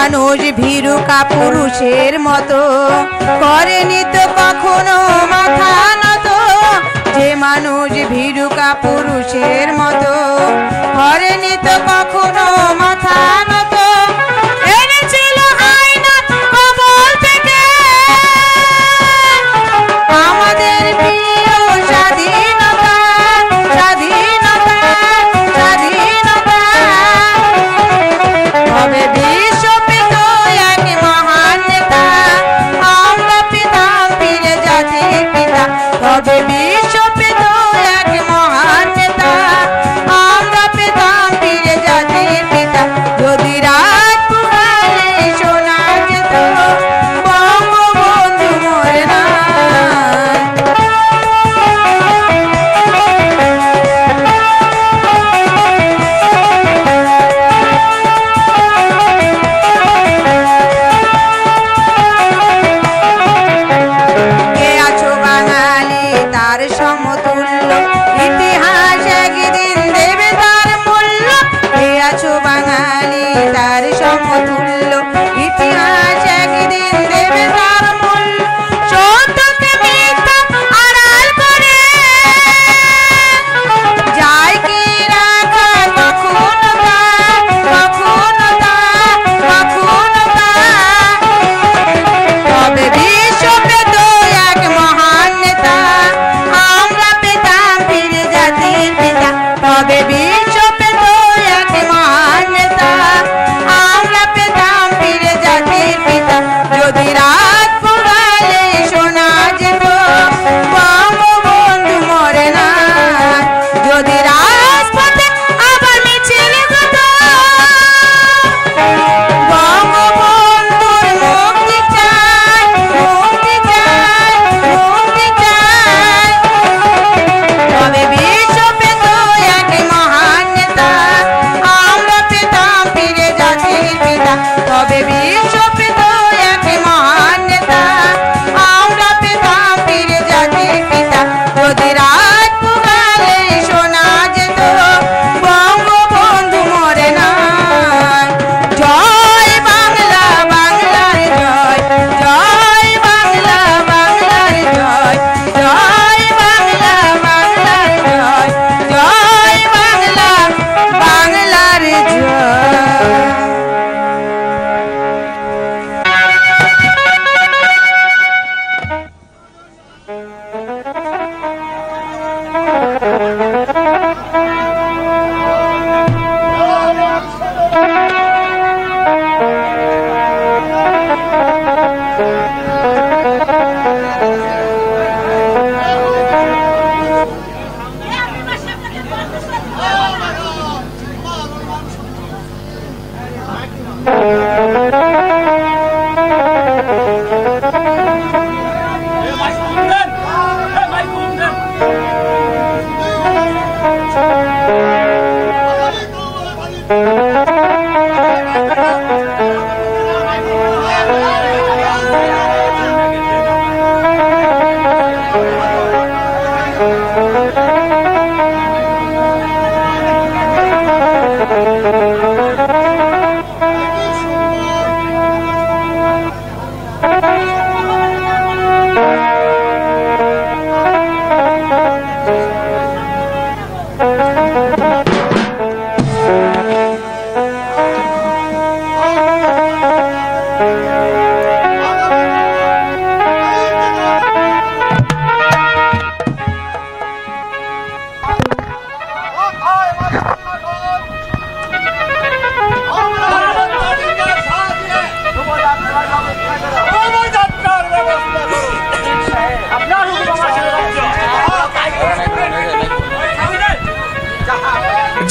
মানুষ ভীরু কাপুরুষের মতো করেনি তো কখনো মাথা নত, যে মানুষ ভীরু কাপুরুষের মতো করেনি তো কখনো মাথা নত, এনেছিল আইনা কবল থেকে আমাদের প্রিয় স্বাধীনতা, স্বাধীনতা, স্বাধীনতা। তবে বিশ্ব পেত এক মহান নেতা, আমরা পেতাম ফিরে জাতির পিতা। তবে বিশ্ব পেত এক মহান নেতা, আমরা পেতাম ফিরে জাতির পিতা। যদি রাত পুরালে শোনা যেত বঙ্গবন্ধু মরে নাই। কে আছো বাঙালি তার সমতুল্য, ইতিহাস একদিন দেবে তার মূল্য। কে আছো বাঙালি তার সমতুল্য, ইতিহাস একদিন দেবে তার মূল্য। সত্যকে মিথ্যা আড়াল করে যায় কি রাখা কখনো তা, কখনো তা, কখনো তা। তবে বিশ্ব পেত এক মহান নেতা, আমরা পেতাম ফিরে জাতির পিতা। তবে বিশ্ব পেত এক মহান নেতা, আমরা পেতাম ফিরে জাতির পিতা। যদি রাত পোহালে শোনা যেত বঙ্গবন্ধু মরে নাই। যদি রাজপথে আবার মিছিল হতো বঙ্গবন্ধুর মুক্তি চাই, মুক্তি চাই, মুক্তি চাই। তবে বিশ্ব পেত এক মহান নেতা, আমরা পেতাম ফিরে জাতির পিতা। তবে বিশ্ব পেত এক মহান নেতা, আমরা পেতাম ফিরে জাতির পিতা। যদি রাত পোহালে শোনা যেত বঙ্গবন্ধু মরে নাই। জয় বাংলা, বাংলার জয়, জয় বাংলা, বাংলার জয়, জয় বাংলা, বাংলার জয়, জয় বাংলা, বাংলার জয়।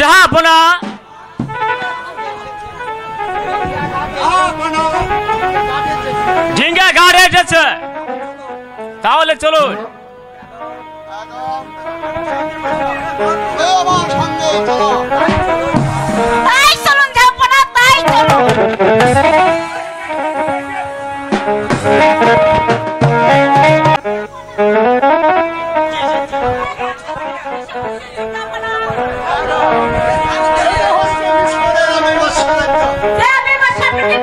জাহাপনা ঝিঙ্গা ঘাট এসেছে, তাহলে চলুন। তাই চলুন জাহাপনা, তাই চলুন।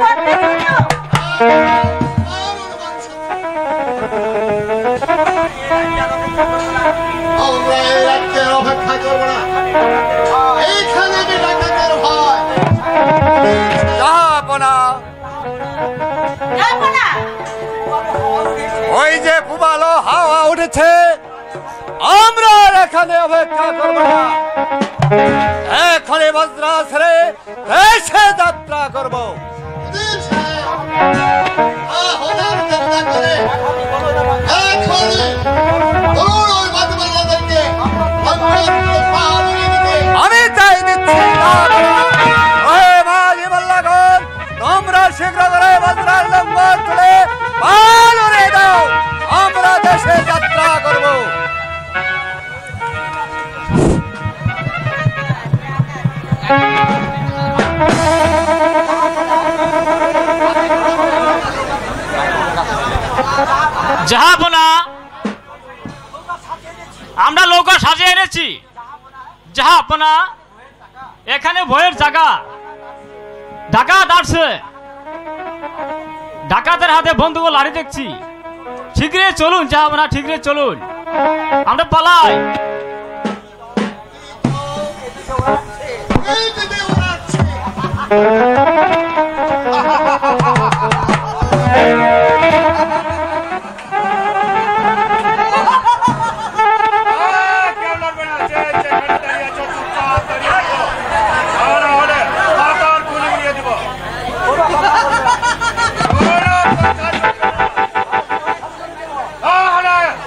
করতে শুনো। আমরা এই রাজ্যের অপেক্ষা করবো না, এইখানে যে ডাকাতের ভয়। জাহাপনা যাবো না। ওই যে পুবালো হাওয়া উঠেছে, আমরা আর এখানে অপেক্ষা করবো না, এখনই বজ্রা ছেড়ে দেশে যাত্রা করবো। আমি চাই দিচ্ছি তোমরা শীঘ্র করে বজ্রার লম্বর তুলে পাল উড়িয়ে দাও, আমরা দেশে যাত্রা করবো। জাহাপনা, আমরা নৌকা সাজিয়ে এনেছি। জাহাপনা, এখানে ভয়ের জায়গা, ডাকাত আসছে, ডাকাতের হাতে বন্দুক লাড়ি দেখছি। শীঘ্রই চলুন জাহাপনা, শীঘ্রই চলুন, আমরা পালাই।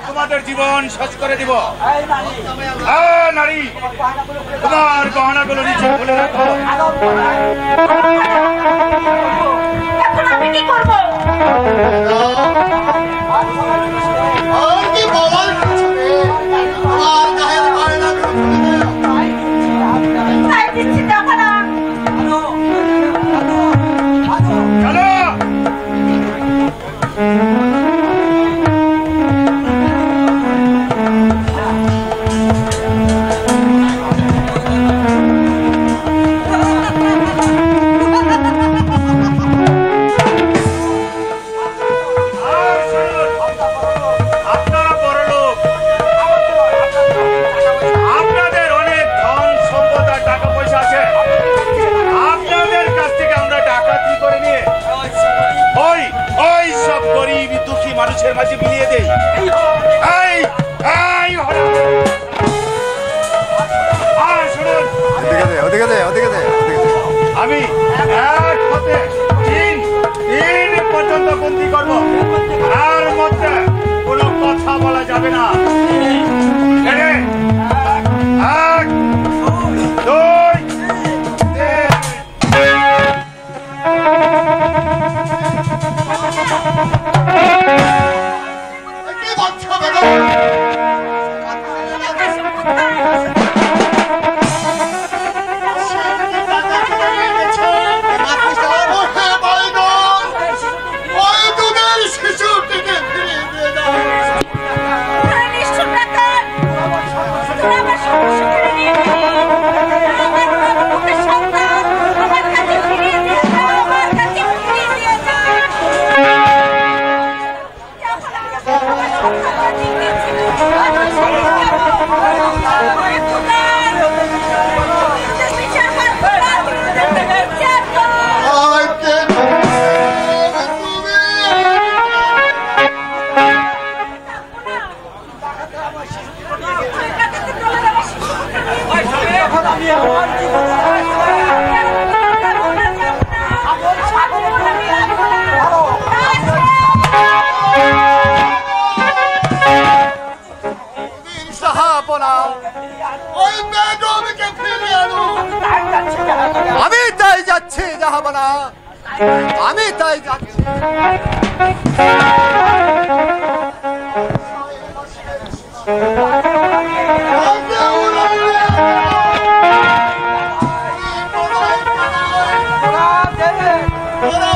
তোমাদের জীবন শেষ করে দিব। নারী, তোমার গহনাগুলো নিচে খুলে রাখো। এখন আমি কি করবো? আর কি বলার কিছু নেই, আমার গায়ের গয়নাগুলো খুলে দাও। তাই দিচ্ছি, যাবো না। চলো। মানুষের মাঝে বিলিয়ে দেই। আমি এক হাতে তিন পর্যন্ত বন্দি করবো, আর মধ্যে কোনো কথা বলা যাবে না। এক, দুই, কি বলছো ম্যাডাম? আমি তাই যাচ্ছি জাহাপনা, আমি তাই যাচ্ছি। ওরা